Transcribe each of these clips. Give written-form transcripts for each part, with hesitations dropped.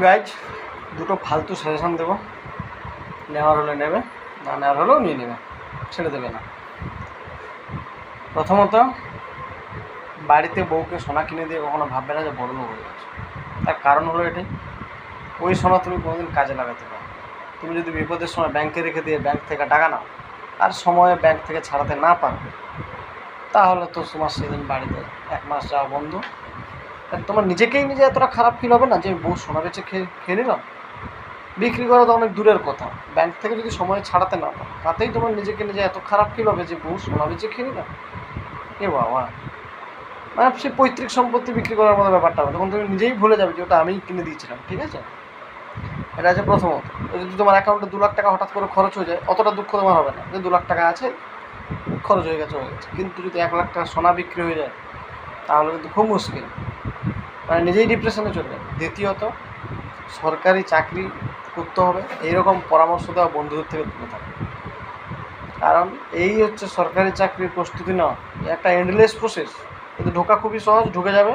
Guys দুটো ফালতু suggestion দেবো, নেওয়ার হলে নেবে, না নেওয়ার হলেও নিয়ে নেবে, ছেড়ে দেবে না। প্রথমত, বাড়িতে বউকে সোনা কিনে দিয়ে কখনো ভাববে না যে বড়লোক হয়ে গেছে। তার কারণ হলো এটাই, ওই সোনা তুমি কোনোদিন কাজে লাগাতে পারো। তুমি যদি বিপদের সময় ব্যাংকে রেখে দিয়ে ব্যাংক থেকে টাকা নাও আর সময়ে ব্যাংক থেকে ছাড়াতে না পারো, তাহলে তো তোমার সেদিন বাড়িতে 1 মাস যাওয়া বন্ধ। তোমার নিজেকেই নিজে এতটা খারাপ ফিল হবে না যে বউ সোনা বেচে খেয়ে নিলাম। বিক্রি করা তো অনেক দূরের কথা, ব্যাংক থেকে যদি সময় ছাড়াতে না পারো তাতেই তোমার নিজেকে নিজে এত খারাপ ফিল হবে যে বউ সোনা বেচে খেয়ে নিলাম। এ বাবা, মানে সে পৈতৃক সম্পত্তি বিক্রি করার মতো ব্যাপারটা হবে, তখন তুমি নিজেই ভুলে যাবে যে ওটা আমিই কিনে দিয়েছিলাম। ঠিক আছে, এটা আছে প্রথমত। যদি তোমার অ্যাকাউন্টে 2 লাখ টাকা হঠাৎ করে খরচ হয়ে যায়, অতটা দুঃখ তোমার হবে না যে 2 লাখ টাকা আছে, খরচ হয়ে গেছে। কিন্তু যদি 1 লাখ টাকা সোনা বিক্রি হয়ে যায় তাহলে কিন্তু খুব মুশকিল, মানে নিজেই ডিপ্রেশনে চলে যাবে। দ্বিতীয়ত, সরকারি চাকরি করতে হবে এইরকম পরামর্শ দেওয়া বন্ধুদের থেকে দূরে থাকবে। কারণ এই হচ্ছে সরকারি চাকরির প্রস্তুতি নেওয়া, একটা এন্ডলেস প্রসেস। কিন্তু ঢোকা খুবই সহজ, ঢুকে যাবে,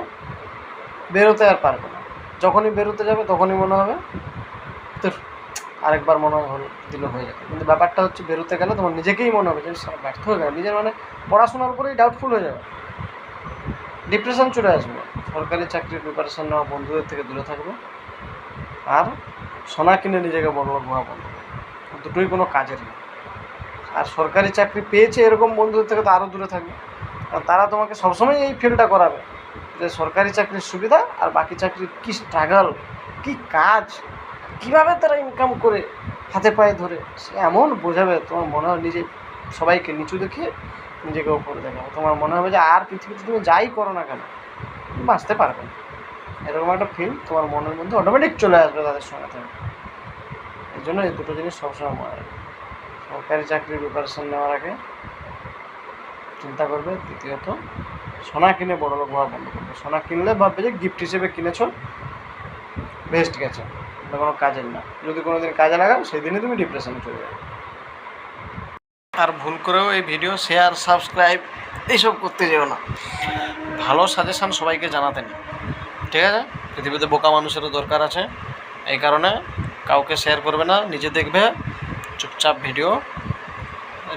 বেরোতে আর পারবে না। যখনই বেরোতে যাবে তখনই মনে হবে তো আরেকবার মনে হলো দিল হয়ে যাবে। কিন্তু ব্যাপারটা হচ্ছে, বেরোতে গেলে তোমার নিজেকেই মনে হবে যে ব্যর্থ হয়ে গেল, নিজের মানে পড়াশোনার উপরেই ডাউটফুল হয়ে যাবে, ডিপ্রেশন চলে আসবে। সরকারি চাকরির প্রিপারেশন নেওয়া বন্ধুদের থেকে দূরে থাকবে, আর সোনা কিনে নিজেকে বড়লোক হওয়া বন্ধ, দুটোই কোনো কাজের না। আর সরকারি চাকরি পেয়েছে এরকম বন্ধুদের থেকে তো আরও দূরে থাকবে, কারণ তারা তোমাকে সবসময় এই ফিলটা করাবে যে সরকারি চাকরির সুবিধা আর বাকি চাকরির কী স্ট্রাগল, কী কাজ, কীভাবে তারা ইনকাম করে হাতে পায়ে ধরে, সে এমন বোঝাবে তোমার মনে হয় নিজে সবাইকে নিচু দেখিয়ে নিজেকে ওপরে দেখাবো। তোমার মনে হবে যে আর পৃথিবীতে তুমি যাই করো না কেন বাঁচতে পারবে না, এরকম একটা ফিল তোমার মনের মধ্যে অটোমেটিক চলে আসবে তাদের সঙ্গে থেকে। এই জন্য এই দুটো জিনিস সবসময় মনে রাখবে, সরকারি চাকরির প্রিপারেশন নেওয়ার আগে চিন্তা করবে। দ্বিতীয়ত, সোনা কিনে বড়লোক হওয়া বন্ধ করবে। সোনা কিনলে ভাববে যে গিফট হিসেবে কিনেছো, বেস্ট গেছে, এটা কোনো কাজের না। যদি কোনো দিন কাজে লাগাও সেই দিনই তুমি ডিপ্রেশনে চলে যাবে। আর ভুল করেও এই ভিডিও শেয়ার, সাবস্ক্রাইব এইসব করতে যেও না। ভালো সাজেশান সবাইকে জানাতে নেই, ঠিক আছে? পৃথিবীতে বোকা মানুষেরও দরকার আছে, এই কারণে কাউকে শেয়ার করবে না, নিজে দেখবে, চুপচাপ ভিডিও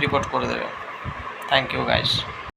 রিপোর্ট করে দেবে। Thank you guys.